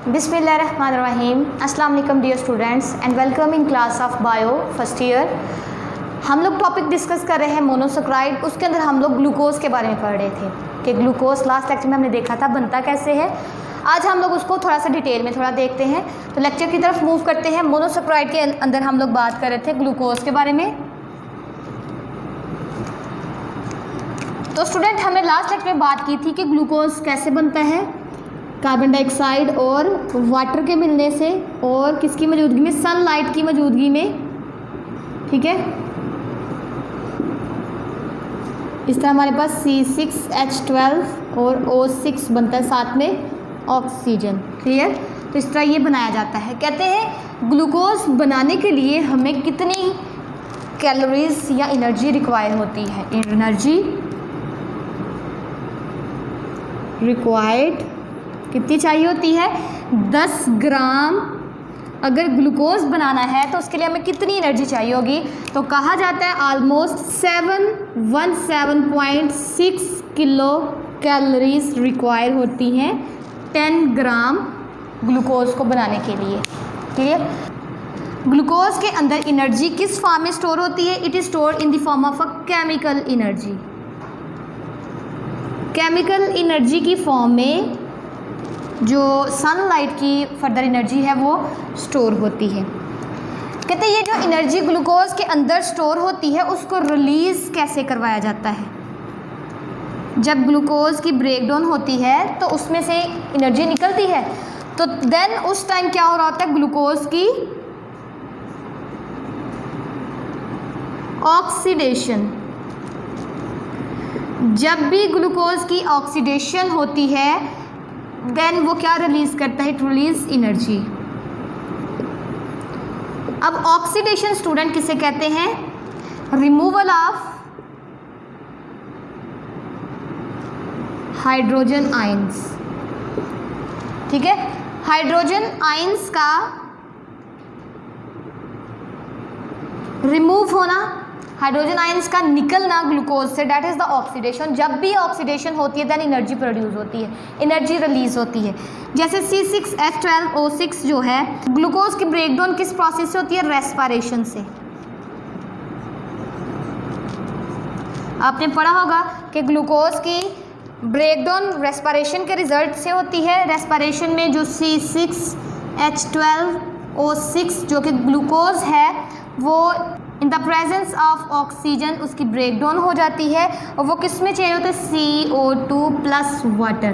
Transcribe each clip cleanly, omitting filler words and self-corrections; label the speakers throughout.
Speaker 1: बिस्मिल्लाहिर्रहमानिर्रहीम। अस्सलाम वालेकुम dear students and welcome in class of bio first year. हम लोग टॉपिक डिस्कस कर रहे हैं मोनोसेक्राइड। उसके अंदर हम लोग ग्लूकोज के बारे में पढ़ रहे थे कि ग्लूकोज लास्ट लेक्चर में हमने देखा था बनता कैसे है। आज हम लोग उसको थोड़ा सा डिटेल में थोड़ा देखते हैं। तो लेक्चर की तरफ मूव करते हैं। मोनोसेक्राइड के अंदर हम लोग बात कर रहे थे ग्लूकोज के बारे में। तो स्टूडेंट हमने लास्ट लेक्चर में बात की थी कि ग्लूकोज कैसे बनता है, कार्बन डाइऑक्साइड और वाटर के मिलने से और किसकी मौजूदगी में, सनलाइट की मौजूदगी में। ठीक है, इस तरह हमारे पास C6H12 और O6 बनता है, साथ में ऑक्सीजन। क्लियर। तो इस तरह ये बनाया जाता है। कहते हैं ग्लूकोज बनाने के लिए हमें कितनी कैलोरीज या एनर्जी रिक्वायर होती है। एनर्जी रिक्वायर्ड कितनी चाहिए होती है, 10 ग्राम। अगर ग्लूकोज बनाना है तो उसके लिए हमें कितनी एनर्जी चाहिए होगी, तो कहा जाता है ऑलमोस्ट 717.6 किलो कैलोरीज रिक्वायर होती हैं 10 ग्राम ग्लूकोज को बनाने के लिए। क्लियर। ग्लूकोज के अंदर एनर्जी किस फॉर्म में स्टोर होती है, it is store in the form of a chemical energy. Chemical energy की फॉर्म में जो सनलाइट की फर्दर एनर्जी है वो स्टोर होती है। कहते हैं ये जो एनर्जी ग्लूकोज के अंदर स्टोर होती है उसको रिलीज़ कैसे करवाया जाता है। जब ग्लूकोज की ब्रेकडाउन होती है तो उसमें से एनर्जी निकलती है, तो देन उस टाइम क्या हो रहा होता है, ग्लूकोज की ऑक्सीडेशन। जब भी ग्लूकोज की ऑक्सीडेशन होती है देन वो क्या रिलीज करता है, इट रिलीज एनर्जी। अब ऑक्सीडेशन स्टूडेंट किसे कहते हैं, रिमूवल ऑफ हाइड्रोजन आयंस। ठीक है, हाइड्रोजन आयंस का रिमूव होना, हाइड्रोजन आयंस का निकलना ग्लूकोज से, डैट इज़ द ऑक्सीडेशन। जब भी ऑक्सीडेशन होती है देन एनर्जी प्रोड्यूस होती है, एनर्जी रिलीज होती है। जैसे C6H12O6 जो है, ग्लूकोज की ब्रेकडाउन किस प्रोसेस से होती है, रेस्पिरेशन से। आपने पढ़ा होगा कि ग्लूकोज की ब्रेकडाउन रेस्पिरेशन के रिजल्ट से होती है। रेस्पिरेशन में जो C6H12O6 जो कि ग्लूकोज है वो in the presence of oxygen उसकी ब्रेकडाउन हो जाती है और वो किस में चाहिए होता है, CO2 plus water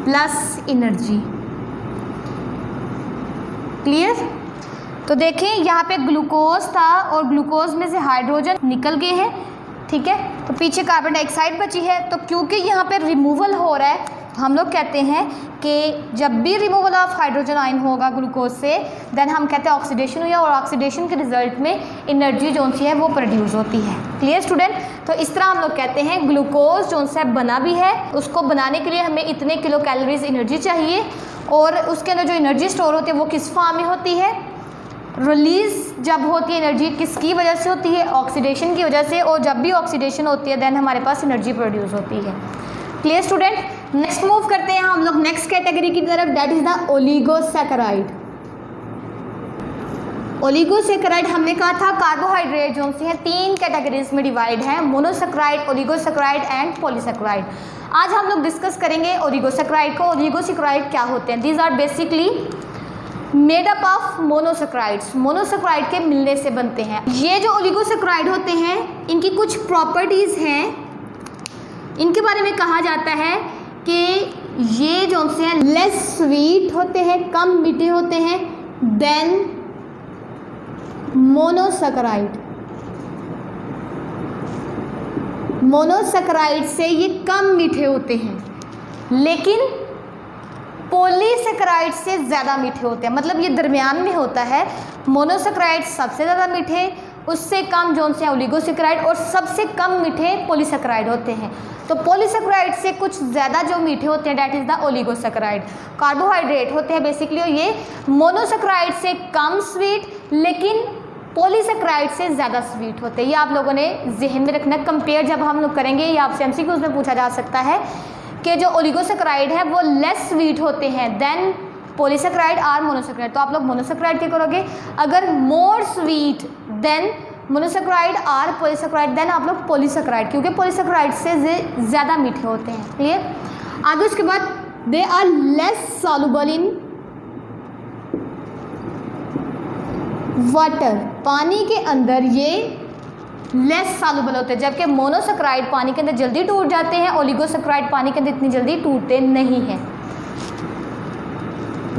Speaker 1: plus energy. Clear. तो देखें यहाँ पे ग्लूकोज था और ग्लूकोज में से हाइड्रोजन निकल गए हैं। ठीक है, तो पीछे कार्बन डाइऑक्साइड बची है। तो क्योंकि यहाँ पे रिमूवल हो रहा है हम लोग कहते हैं कि जब भी रिमूवल ऑफ हाइड्रोजन आयन होगा ग्लूकोज से देन हम कहते हैं ऑक्सीडेशन हुई है और ऑक्सीडेशन के रिजल्ट में एनर्जी जो सी है वो प्रोड्यूस होती है। Clear student. तो इस तरह हम लोग कहते हैं ग्लूकोज जो सा बना भी है, उसको बनाने के लिए हमें इतने किलो कैलोरीज एनर्जी चाहिए और उसके अंदर जो एनर्जी स्टोर होती है वो किस फॉर्म में होती है, रिलीज जब होती है एनर्जी किसकी वजह से होती है, ऑक्सीडेशन की वजह से। और जब भी ऑक्सीडेशन होती है देन हमारे पास एनर्जी प्रोड्यूस होती है। Clear student. नेक्स्ट मूव करते हैं हम लोग नेक्स्ट कैटेगरी की तरफ, that is the oligosaccharide. Oligosaccharide हमने कहा था कार्बोहाइड्रेट जो से हैं 3 कैटेगरीज में डिवाइड है, मोनोसैकेराइड, ओलिगोसैकेराइड एंड पॉलीसैकेराइड। आज हम लोग डिस्कस करेंगे ओलिगोसैकेराइड को। ओलिगोसैकेराइड क्या होते हैं, these are basically made up of monosaccharides. Monosaccharide के मिलने से बनते हैं। ये जो ओलिगोसैकेराइड होते हैं इनकी कुछ प्रॉपर्टीज़ हैं, इनके बारे में कहा जाता है कि ये जो से हैं लेस स्वीट होते हैं, कम मीठे होते हैं देन मोनोसैकेराइड। मोनोसैकेराइड से ये कम मीठे होते हैं, लेकिन पॉलीसैकेराइड से ज़्यादा मीठे होते हैं। मतलब ये दरमियान में होता है। मोनोसैकेराइड सबसे ज़्यादा मीठे, उससे कम जोन से ओलिगोसैकेराइड और सबसे कम मीठे पॉलीसैकेराइड होते हैं। तो पॉलीसैकेराइड से कुछ ज़्यादा जो मीठे होते हैं that is the oligosaccharide. Carbohydrate होते हैं बेसिकली, और ये मोनोसैकेराइड से कम स्वीट लेकिन पॉलीसैकेराइड से ज़्यादा स्वीट होते हैं। ये आप लोगों ने जहन में रखना। कंपेयर जब हम लोग करेंगे या आपसे MCQ में पूछा जा सकता है कि जो ओलिगोसैकेराइड है वो लेस स्वीट होते हैं देन पॉलीसेकेराइड आर मोनोसेकेराइड। तो आप लोग मोनोसेकेराइड क्या करोगे, अगर more sweet than monosaccharide or polysaccharide then आप लोग पॉलीसेकेराइड, क्योंकि पॉलीसेकेराइड से ज़्यादा मीठे होते हैं। क्लियर। आगे उसके बाद they are less soluble in water, पानी के अंदर ये लेस सॉल्युबल होते हैं, जबकि मोनोसेकेराइड पानी के अंदर जल्दी टूट जाते हैं, ओलिगोसेकेराइड पानी के अंदर इतनी जल्दी टूटते नहीं हैं।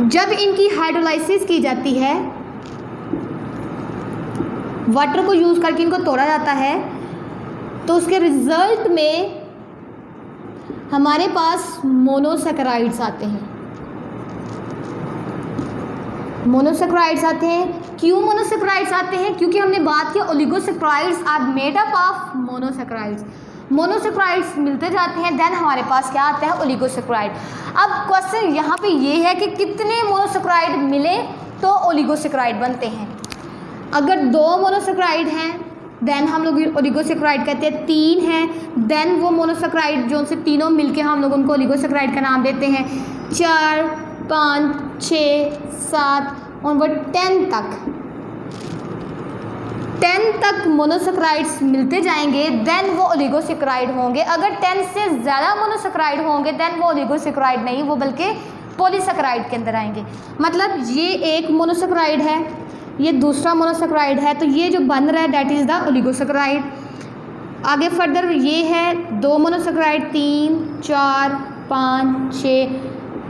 Speaker 1: जब इनकी हाइड्रोलाइसिस की जाती है, वाटर को यूज़ करके इनको तोड़ा जाता है, तो उसके रिजल्ट में हमारे पास मोनोसेकेराइड्स आते हैं। मोनोसेकेराइड्स आते हैं। क्यों मोनोसेकेराइड्स आते हैं, क्योंकि हमने बात की oligosaccharides are made up of monosaccharides. Monosaccharides मिलते जाते हैं, देन हमारे पास क्या आता है, ओलिगोसेकेराइड। अब क्वेश्चन यहाँ पे ये है कि कितने मोनोसेकेराइड मिले तो ओलिगोसेकेराइड बनते हैं। अगर 2 मोनोसेकेराइड हैं देन हम लोग ओलिगोसेकेराइड कहते हैं, 3 हैं देन वो मोनोसेकेराइड जो उनसे तीनों मिलके हम लोग उनको ओलिगोसेकेराइड का नाम देते हैं। 4, 5, 6, 7 और 10 तक मोनोसेकेराइड्स मिलते जाएंगे, देन वो ओलिगोसेकेराइड होंगे। अगर 10 से ज़्यादा मोनोसेकेराइड होंगे देन वो ओलिगोसेकेराइड नहीं, वो बल्कि पॉलीसेकेराइड के अंदर आएंगे। मतलब ये एक मोनोसेकेराइड है, ये दूसरा मोनोसेकेराइड है, तो ये जो बन रहा है दैट इज़ द ओलिगोसेकेराइड। आगे फर्दर ये है 2 मोनोसेकेराइड, 3, 4, 5, 6,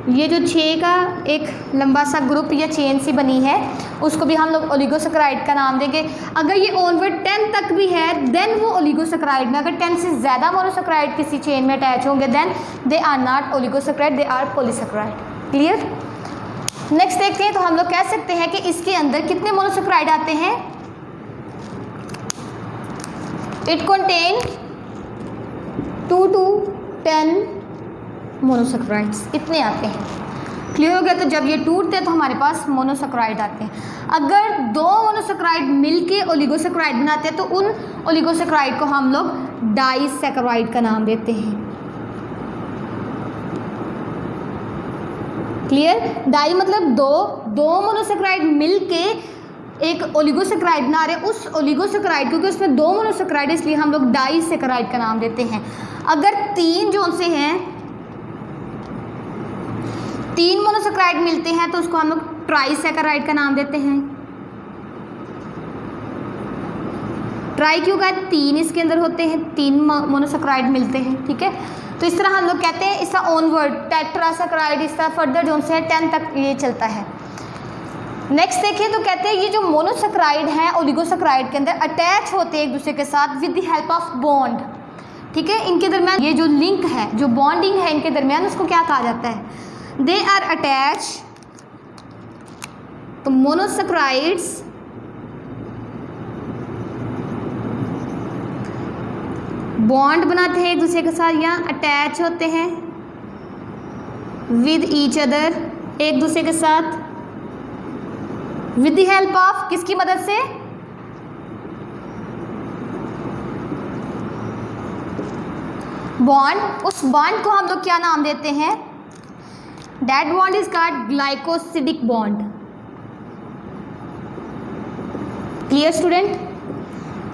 Speaker 1: ये जो 6 का एक लंबा सा ग्रुप या चेन सी बनी है उसको भी हम लोग ओलिगोसेकेराइड का नाम देंगे। अगर ये ऑनवर्ड 10 तक भी है देन वो ओलिगोसेकेराइड में, अगर 10 से ज़्यादा मोनोसेकेराइड किसी चेन में अटैच होंगे then they are not oligosaccharide, they are polysaccharide. Clear. Next देखते हैं, तो हम लोग कह सकते हैं कि इसके अंदर कितने मोनोसेकेराइड आते हैं। इट कंटेन 2 to 10 मोनोसेकेराइड्स, इतने आते हैं। क्लियर हो गया। तो जब ये टूटते हैं तो हमारे पास मोनोसेकेराइड आते हैं। अगर 2 मोनोसेकेराइड मिलके ओलिगोसेकेराइड बनाते हैं तो उन ओलिगोसेकेराइड को हम लोग डाइसेकेराइड का नाम देते हैं। क्लियर। डाई मतलब 2 मोनोसेकेराइड मिलके एक ओलिगोसेकेराइड बना रहे, उस ओलिगोसेकेराइड क्योंकि उसमें 2 मोनोसेकेराइड इसलिए हम लोग डाइसेकेराइड का नाम देते हैं। अगर 3 जो उनसे हैं 3 मोनोसेकेराइड मिलते हैं तो उसको हम लोग ट्राइसेकेराइड का नाम देते हैं। ट्राई क्यों का, 3 इसके अंदर होते हैं, 3 मोनोसेकेराइड मिलते हैं। ठीक है। तो इस तरह हम लोग कहते हैं इसका ऑनवर्ड टेट्रासेकेराइड, इस तरह फर्दर जो उनसे 10 तक ये चलता है। नेक्स्ट देखिए, तो कहते हैं ये जो मोनोसेकेराइड हैं ओलिगोसेकेराइड के अंदर अटैच होते हैं एक दूसरे के साथ with the help of bond. ठीक है। इनके दरमियान ये जो लिंक है, जो बॉन्डिंग है इनके दरमियान, उसको क्या कहा जाता है, दे आर अटैच। तो मोनोसेकेराइड्स बॉन्ड बनाते हैं एक दूसरे के साथ या अटैच होते हैं विद ईच अदर, एक दूसरे के साथ विद द हेल्प ऑफ, किसकी मदद से, बॉन्ड। उस बॉन्ड को हम लोग क्या नाम देते हैं, that bond is called glycosidic bond. Clear student.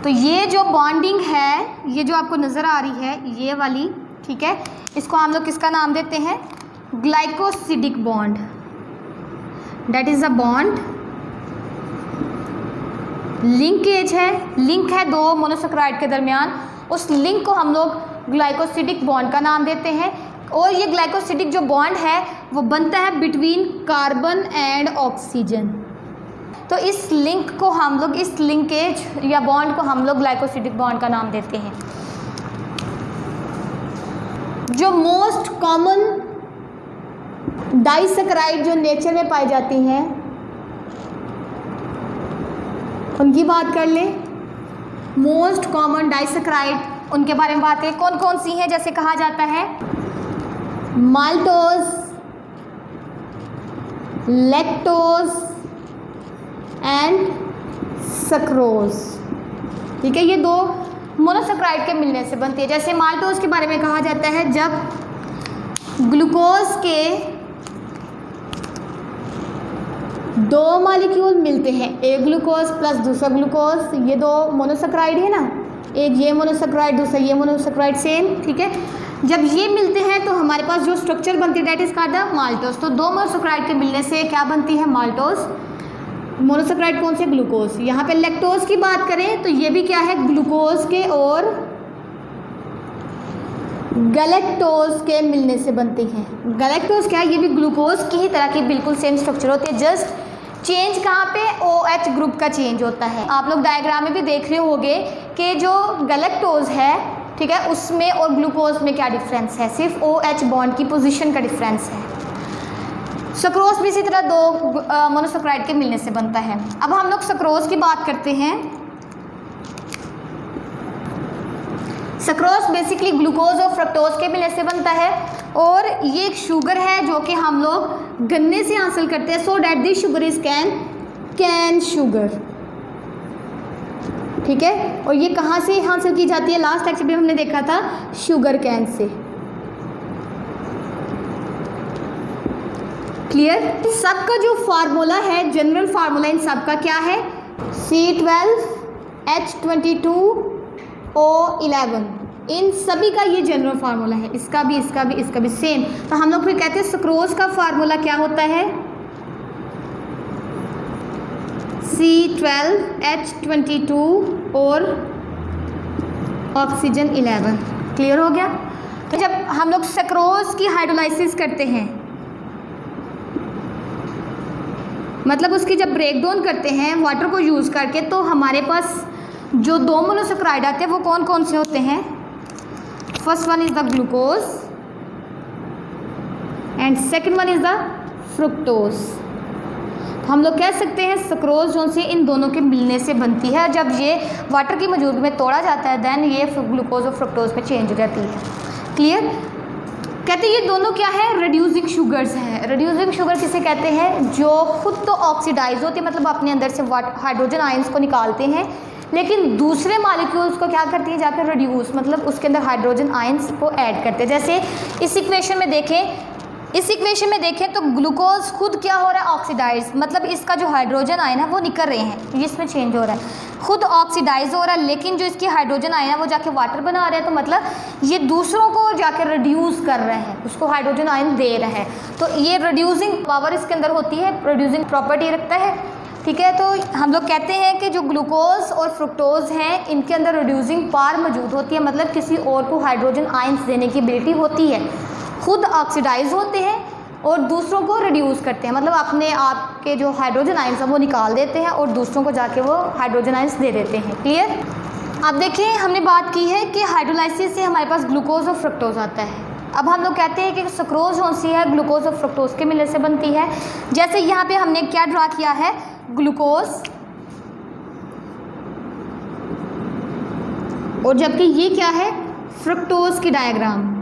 Speaker 1: तो ये जो बॉन्डिंग है, ये जो आपको नज़र आ रही है ये वाली, ठीक है, इसको हम लोग किसका नाम देते हैं, glycosidic bond. That is a bond, linkage है, लिंक है 2 मोनोसेकेराइड के दरमियान, उस लिंक को हम लोग ग्लाइकोसिडिक बॉन्ड का नाम देते हैं। और ये ग्लाइकोसिडिक जो बॉन्ड है वो बनता है बिटवीन कार्बन एंड ऑक्सीजन। तो इस लिंक को हम लोग, इस लिंकेज या बॉन्ड को हम लोग ग्लाइकोसिडिक बॉन्ड का नाम देते हैं। जो मोस्ट कॉमन डाइसेकेराइड जो नेचर में पाई जाती हैं उनकी बात कर ले। मोस्ट कॉमन डाइसेकेराइड उनके बारे में बात करें, कौन कौन सी हैं, जैसे कहा जाता है माल्टोज, लैक्टोज एंड सक्रोज। ठीक है। ये 2 मोनोसेकेराइड के मिलने से बनती है। जैसे माल्टोज के बारे में कहा जाता है जब ग्लूकोज के दो मॉलिक्यूल मिलते हैं, एक ग्लूकोज प्लस दूसरा ग्लूकोज, ये दो मोनोसेक्राइड है ना, एक ये मोनोसेक्राइड दूसरा ये मोनोसेक्राइड सेम, ठीक है। जब ये मिलते हैं तो हमारे पास जो स्ट्रक्चर बनती है that is called the maltose. तो दो मोनोसेक्राइड के मिलने से क्या बनती है? माल्टोज। मोनोसेक्राइड कौन से? ग्लूकोज। यहाँ पे लैक्टोज की बात करें तो ये भी क्या है? ग्लूकोज के और गैलेक्टोज के मिलने से बनती हैं। गैलेक्टोज क्या है? ये भी ग्लूकोज की ही तरह की बिल्कुल सेम स्ट्रक्चर होती है, जस्ट चेंज कहाँ पे? OH ग्रुप का चेंज होता है। आप लोग डायग्राम में भी देख रहे होंगे कि जो गैलेक्टोज है, ठीक है, उसमें और ग्लूकोज में क्या डिफरेंस है? सिर्फ OH बॉन्ड की पोजीशन का डिफरेंस है। सक्रोज भी इसी तरह दो मोनोसेक्राइड के मिलने से बनता है। अब हम लोग सक्रोज की बात करते हैं। सक्रोज बेसिकली ग्लूकोज और फ्रक्टोज के मिलने से बनता है और ये एक शुगर है जो कि हम लोग गन्ने से हासिल करते हैं, so that this sugar is cane sugar, ठीक है। और ये कहाँ से हासिल की जाती है? लास्ट लेक्चर में हमने देखा था शुगर कैन से। क्लियर? सबका जो फार्मूला है, जनरल फार्मूला इन सबका क्या है? C12H22O11, इन सभी का ये जनरल फार्मूला है, इसका भी इसका भी इसका भी सेम। तो हम लोग फिर कहते हैं सक्रोज का फार्मूला क्या होता है? C12H22 और ऑक्सीजन 11। क्लियर हो गया? तो जब हम लोग सक्रोज की हाइड्रोलाइसिस करते हैं, मतलब उसकी जब ब्रेक डाउन करते हैं वाटर को यूज़ करके, तो हमारे पास जो दो मोनोसेक्राइड आते हैं वो कौन कौन से होते हैं? First one is the glucose and second one is the fructose. हम लोग कह सकते हैं सक्रोज जो से इन दोनों के मिलने से बनती है। जब ये वाटर की मौजूदगी में तोड़ा जाता है देन ये ग्लूकोज और फ्रुक्टोज में चेंज हो जाती है। क्लियर? कहते हैं ये दोनों क्या है? रिड्यूसिंग शुगर्स हैं। रिड्यूसिंग शुगर किसे कहते हैं? जो खुद तो ऑक्सीडाइज होती है, मतलब अपने अंदर से हाइड्रोजन आयंस को निकालते हैं, लेकिन दूसरे मॉलिक्यूल्स को क्या करती है? जाकर रिड्यूस, मतलब उसके अंदर हाइड्रोजन आयंस को ऐड करते हैं। जैसे इस इक्वेशन में देखें तो ग्लूकोज खुद क्या हो रहा है? ऑक्सीडाइज, मतलब इसका जो हाइड्रोजन आयन है वो निकल रहे हैं, इसमें चेंज हो रहा है, खुद ऑक्सीडाइज हो रहा है, लेकिन जो इसकी हाइड्रोजन आयन है वो जाके वाटर बना रहे हैं, तो मतलब ये दूसरों को जाकर रिड्यूस कर रहे हैं, उसको हाइड्रोजन आयन दे रहे हैं। तो ये रिड्यूसिंग पावर इसके अंदर होती है, रिड्यूसिंग प्रॉपर्टी रखता है, ठीक है। तो हम लोग कहते हैं कि जो ग्लूकोज और फ्रुक्टोज हैं इनके अंदर रिड्यूसिंग पावर मौजूद होती है, मतलब किसी और को हाइड्रोजन आयंस देने की एबिलिटी होती है। खुद ऑक्सीडाइज होते हैं और दूसरों को रिड्यूस करते हैं, मतलब अपने आप के जो हाइड्रोजन आयंस हैं वो निकाल देते हैं और दूसरों को जाके वो हाइड्रोजन आयंस दे देते हैं। क्लियर? अब देखिए हमने बात की है कि हाइड्रोलाइसिस से हमारे पास ग्लूकोज और फ्रुक्टोज आता है। अब हम लोग कहते हैं कि सक्रोज कौन सी है? ग्लूकोज और फ्रुक्टोज के मिलने से बनती है। जैसे यहाँ पे हमने क्या ड्रा किया है? ग्लूकोज, और जबकि ये क्या है? फ्रुक्टोज की डायग्राम।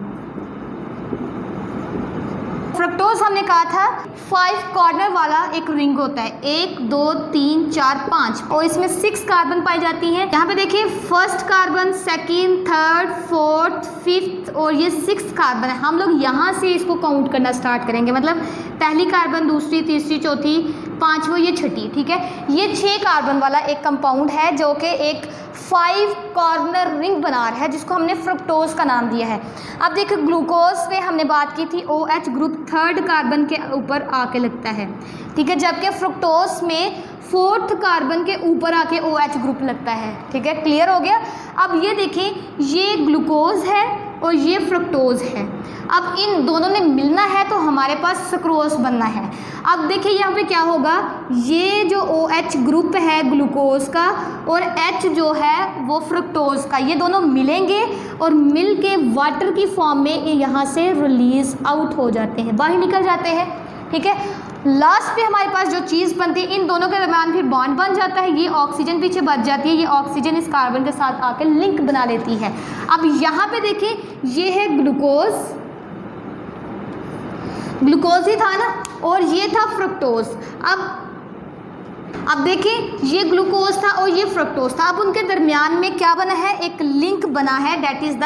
Speaker 1: फ्रुक्टोज हमने कहा था 5 कॉर्नर वाला एक रिंग होता है, 1 2 3 4 5, और इसमें 6 कार्बन पाई जाती हैं। यहाँ पे देखिए first carbon, second, third, fourth, fifth और ये 6 कार्बन है। हम लोग यहाँ से इसको काउंट करना स्टार्ट करेंगे, मतलब पहली कार्बन, दूसरी, तीसरी, चौथी, पांचवी, ये छठी, ठीक है। ये 6 कार्बन वाला एक कंपाउंड है जो कि एक 5 कॉर्नर रिंग बना रहा है, जिसको हमने फ्रुक्टोज का नाम दिया है। अब देखिए ग्लूकोज पे हमने बात की थी, OH ग्रुप 3rd कार्बन के ऊपर आके लगता है, ठीक है, जबकि फ्रुक्टोज में 4th कार्बन के ऊपर आके OH ग्रुप लगता है, ठीक है। क्लियर हो गया? अब ये देखिए ये ग्लूकोज है और ये फ्रुक्टोज है। अब इन दोनों ने मिलना है तो हमारे पास सक्रोज बनना है। अब देखिए यहाँ पे क्या होगा, ये जो OH ग्रुप है ग्लूकोज का और H जो है वो फ्रुक्टोज का, ये दोनों मिलेंगे और मिल के वाटर की फॉर्म में यहाँ से रिलीज आउट हो जाते हैं, बाहर निकल जाते हैं, ठीक है। लास्ट पे हमारे पास जो चीज़ बनती है, इन दोनों के दरम्यान फिर बॉन्ड बन जाता है, ये ऑक्सीजन पीछे बच जाती है, ये ऑक्सीजन इस कार्बन के साथ आकर लिंक बना लेती है। अब यहाँ पे देखिए ये है ग्लूकोज, ग्लूकोज ही था ना, और ये था फ्रुक्टोज। अब देखिए ये ग्लूकोज था और ये फ्रुक्टोज था, अब उनके दरमियान में क्या बना है? एक लिंक बना है, दैट इज द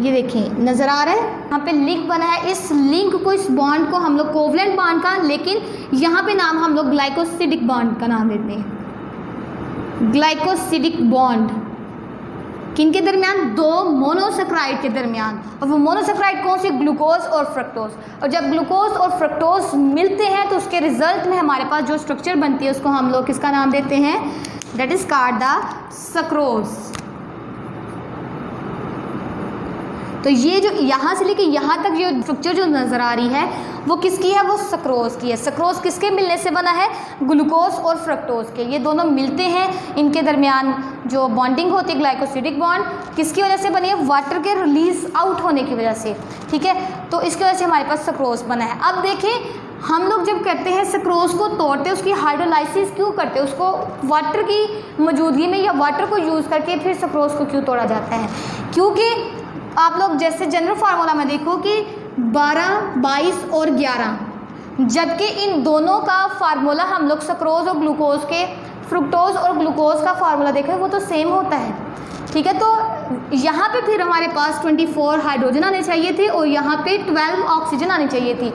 Speaker 1: ये देखिए नज़र आ रहा है, यहाँ पे लिंक बना है। इस लिंक को, इस बॉन्ड को हम लोग कोवलेंट बॉन्ड का, लेकिन यहाँ पे नाम हम लोग ग्लाइकोसिडिक बॉन्ड का नाम देते हैं। ग्लाइकोसिडिक बॉन्ड किनके दरमियान? दो मोनोसेक्राइड के दरमियान। और वो मोनोसेक्राइड कौन सी? ग्लूकोज और फ्रक्टोज। और जब ग्लूकोज और फ्रक्टोज मिलते हैं तो उसके रिजल्ट में हमारे पास जो स्ट्रक्चर बनती है उसको हम लोग किसका नाम देते हैं? That is called the sucrose. तो ये जो यहाँ से लेके यहाँ तक जो स्ट्रक्चर जो नज़र आ रही है वो किसकी है? वो सक्रोज की है। सक्रोज किसके मिलने से बना है? ग्लूकोज और फ्रक्टोज के। ये दोनों मिलते हैं, इनके दरमियान जो बॉन्डिंग होती है ग्लाइकोसिडिक बॉन्ड किसकी वजह से बनी है? वाटर के रिलीज आउट होने की वजह से, ठीक है। तो इसकी वजह से हमारे पास सक्रोज बना है। अब देखें, हम लोग जब करते हैं सक्रोज को तोड़ते हैं, उसकी हाइड्रोलाइसिस क्यों करते हैं? उसको वाटर की मौजूदगी में या वाटर को यूज़ करके फिर सक्रोज को क्यों तोड़ा जाता है? क्योंकि आप लोग जैसे जनरल फार्मूला में देखो कि 12, 22 और 11, जबकि इन दोनों का फार्मूला हम लोग सक्रोज और ग्लूकोज के, फ्रुक्टोज और ग्लूकोज का फार्मूला देखें वो तो सेम होता है, ठीक है। तो यहाँ पे फिर हमारे पास 24 हाइड्रोजन आने चाहिए थे और यहाँ पे 12 ऑक्सीजन आनी चाहिए थी,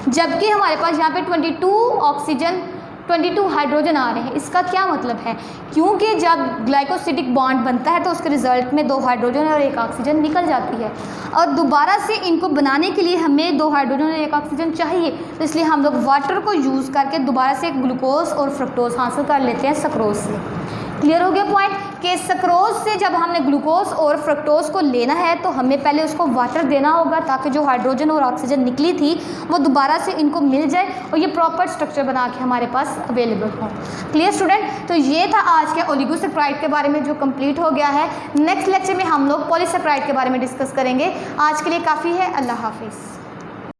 Speaker 1: जबकि हमारे पास यहाँ पे 22 ऑक्सीजन 22 हाइड्रोजन आ रहे हैं। इसका क्या मतलब है? क्योंकि जब ग्लाइकोसिडिक बॉन्ड बनता है तो उसके रिजल्ट में 2 हाइड्रोजन और 1 ऑक्सीजन निकल जाती है, और दोबारा से इनको बनाने के लिए हमें 2 हाइड्रोजन और 1 ऑक्सीजन चाहिए। तो इसलिए हम लोग वाटर को यूज़ करके दोबारा से ग्लूकोज और फ्रक्टोज हासिल कर लेते हैं सक्रोज से। क्लियर हो गया पॉइंट कि सक्रोज से जब हमने ग्लूकोज और फ्रक्टोज को लेना है तो हमें पहले उसको वाटर देना होगा ताकि जो हाइड्रोजन और ऑक्सीजन निकली थी वो दोबारा से इनको मिल जाए और ये प्रॉपर स्ट्रक्चर बना के हमारे पास अवेलेबल हो। Clear student? तो ये था आज के ओलिगोसेक्राइड के बारे में जो कंप्लीट हो गया है। नेक्स्ट लेक्चर में हम लोग पॉलीसेक्राइड के बारे में डिस्कस करेंगे। आज के लिए काफ़ी है। अल्लाह हाफिज़।